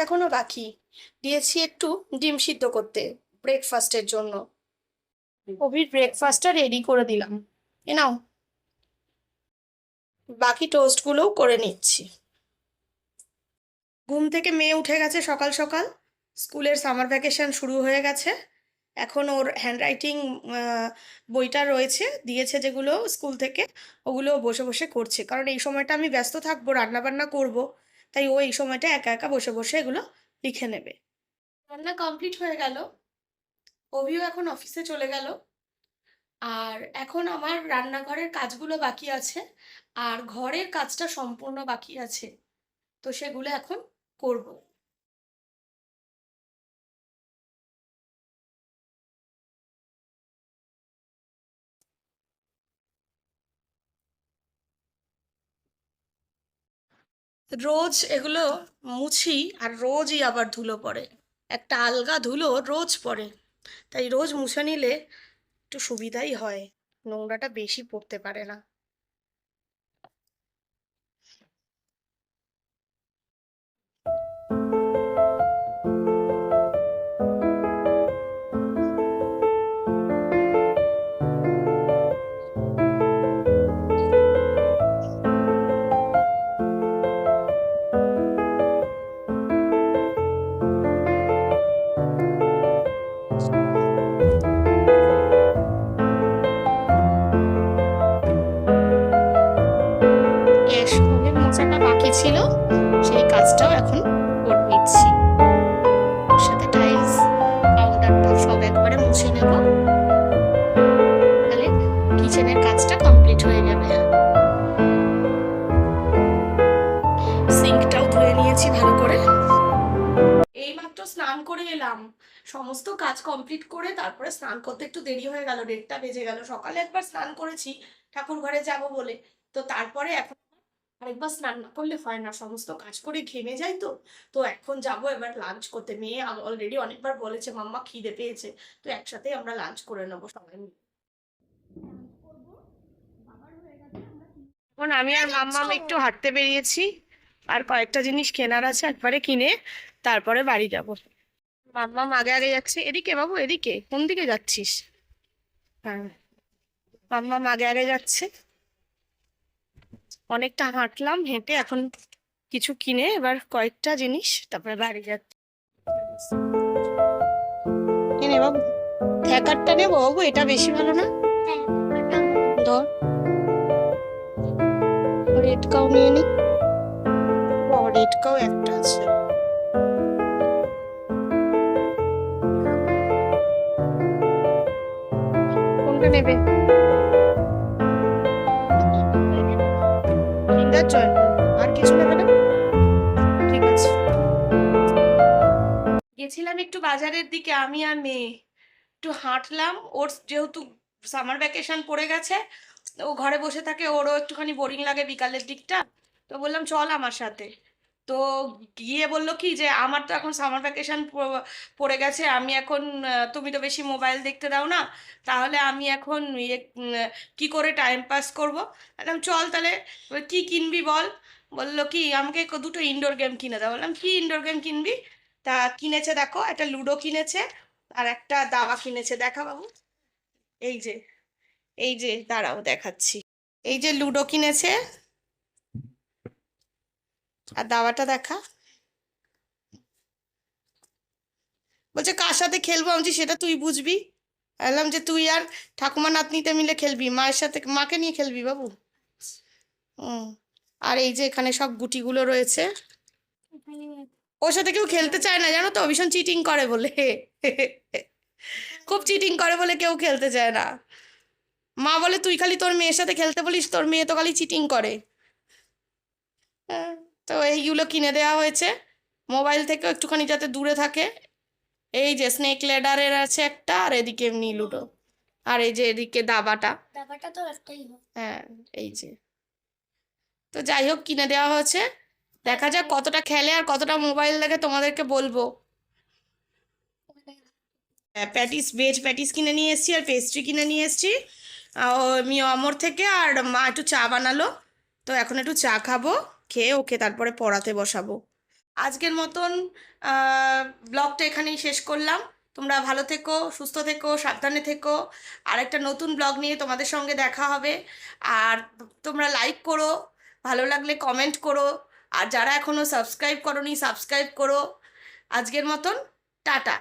এখনো বাকি। দিয়েছি একটু ডিম সিদ্ধ করতে ব্রেকফাস্টের জন্য। অভির ব্রেকফাস্টটা রেডি করে দিলাম। এ নাও, বাকি টোস্টগুলোও করে নিচ্ছি। ঘুম থেকে মেয়ে উঠে গেছে সকাল সকাল। স্কুলের সামার ভ্যাকেশন শুরু হয়ে গেছে। এখন ওর হ্যান্ডরাইটিং বইটা রয়েছে, দিয়েছে যেগুলো স্কুল থেকে, ওগুলো বসে বসে করছে। কারণ এই সময়টা আমি ব্যস্ত থাকবো, রান্না বান্না করব, তাই ও এই সময়টা একা একা বসে বসে এগুলো লিখে নেবে। রান্না কমপ্লিট হয়ে গেল, অভিও এখন অফিসে চলে গেল। আর এখন আমার রান্নাঘরের কাজগুলো বাকি আছে, আর ঘরের কাজটা সম্পূর্ণ বাকি আছে, তো সেগুলো এখন করব। রোজ এগুলো মুছি, আর রোজই আবার ধুলো পড়ে, একটা আলগা ধুলো রোজ পড়ে, তাই রোজ মুছে নিলে একটু সুবিধাই হয়, নোংরাটা বেশি পড়তে পারে না। সবের মোছাটা বাকি ছিল, সেই কাজটাও এখন করে নিচ্ছি। ওর সাথে টাইলস, কাউন্টারটা সব একবারে মুছে নেব, তাহলে কিচেনের কাজটা কমপ্লিট হয়ে যাবে। সিঙ্কটাও ধুয়ে নিয়েছি ভালো করে। এইমাত্র স্নান করে এলাম, সমস্ত কাজ কমপ্লিট করে তারপরে স্নান করতে একটু দেরি হয়ে গেল, 1:30টা বেজে গেল। সকালে একবার স্নান করেছি ঠাকুর ঘরে যাব বলে, তো তারপরে এখন আরেকবার স্নান না করলে হয় না, সমস্ত কাজ করে ঘেমে যাই। তো তো এখন যাব এবার লাঞ্চ করতে। মেয়ে অলরেডি অনেকবার বলেছে মাম্মা খিদে পেয়েছে, তো একসাথে আমরা লাঞ্চ করে নেবো সবাই মিলে। এখন আমি আর মাম্মাম একটু হাঁটতে বেরিয়েছি, আর কয়েকটা জিনিস কেনার আছে, একবারে কিনে তারপরে বাড়ি যাব। মাম্মাম আগে আগে যাচ্ছে। এদিকে বাবু, এদিকে কোন দিকে যাচ্ছিস? হ্যাঁ, মাম্মাম আগে আগে যাচ্ছে। অনেকটা হাঁটলাম, হেঁটে এখন কিছু কিনে এবার কয়েকটা জিনিস তারপরে বাড়ি যাচ্ছে। এনে বাবু, থ্যাকারটা নেবো বাবু, এটা বেশি ভালো না? ধর, রেড কাউ নিয়ে নি। রেড কাউ একটা আছে। কোনটা নেবে? কিন্ডার জয়? আর কিছু নেবে না? ঠিক আছে। গেছিলাম একটু বাজারের দিকে আমি আর মেয়ে, একটু হাঁটলাম। ওর যেহেতু সামার ভ্যাকেশন পড়ে গেছে, ও ঘরে বসে থাকে, ওরও একটুখানি বোরিং লাগে বিকালের দিকটা, তো বললাম চল আমার সাথে। তো গিয়ে বললো কি যে আমার তো এখন সামার ভ্যাকেশন পড়ে গেছে, আমি এখন তুমি তো বেশি মোবাইল দেখতে দাও না, তাহলে আমি এখন কি করে টাইম পাস করবো। একদম চল তাহলে, কি কিনবি বল। বললো কি আমাকে দুটো ইনডোর গেম কিনে দাও। বললাম কি ইনডোর গেম কিনবি? তা কিনেছে দেখো, একটা লুডো কিনেছে আর একটা দাবা কিনেছে। দেখা বাবু, এই যে, এই যে দাঁড়াও দেখাচ্ছি। এই যে লুডো কিনেছে, আর দাবাটা দেখা। বলছে কার সাথে খেলবো? আমি বলছি, সেটা তুই বুঝবি। বললাম যে তুই আর ঠাকুমা নাতনিতে মিলে খেলবি, মায়ের সাথে, মাকে নিয়ে খেলবি বাবু। হুম। আর এই যে এখানে সব গুটিগুলো রয়েছে। ওর সাথে কেউ খেলতে চায় না জানো তো, ভীষণ চিটিং করে বলে। খুব চিটিং করে বলে কেউ খেলতে চায় না। মা বলে তুই খালি তোর মেয়ের সাথে খেলতে বলিস, তোর মেয়ে তো খালি চিটিং করে। হ্যাঁ, তো এইগুলো কিনে দেওয়া হয়েছে, মোবাইল থেকে একটুখানি যাতে দূরে থাকে। এই যে স্নেক লেডারের আছে একটা, আর এদিকে এমনি লুডো, আর এই যে এদিকে দাবাটা। দাবাটা তো একটাই। হ্যাঁ, এই যে। তো যাই হোক কিনে দেওয়া হয়েছে, দেখা যাক কতটা খেলে আর কতটা মোবাইল দেখে, তোমাদেরকে বলবো। প্যাটিস, ভেজ প্যাটিস কিনে নিয়ে এসেছি, আর পেস্ট্রি কিনে নিয়ে এসেছি আমি অমর থেকে। আর মা একটু চা বানালো, তো এখন একটু চা খাবো, খেয়ে ওকে তারপরে পড়াতে বসাবো। আজকের মতন ব্লগটা এখানেই শেষ করলাম। তোমরা ভালো থেকো, সুস্থ থেকো, সাবধানে থেকো। আর একটা নতুন ব্লগ নিয়ে তোমাদের সঙ্গে দেখা হবে। আর তোমরা লাইক করো, ভালো লাগলে কমেন্ট করো, আর যারা এখনো সাবস্ক্রাইব করোনি সাবস্ক্রাইব করো। আজকের মতন টাটা।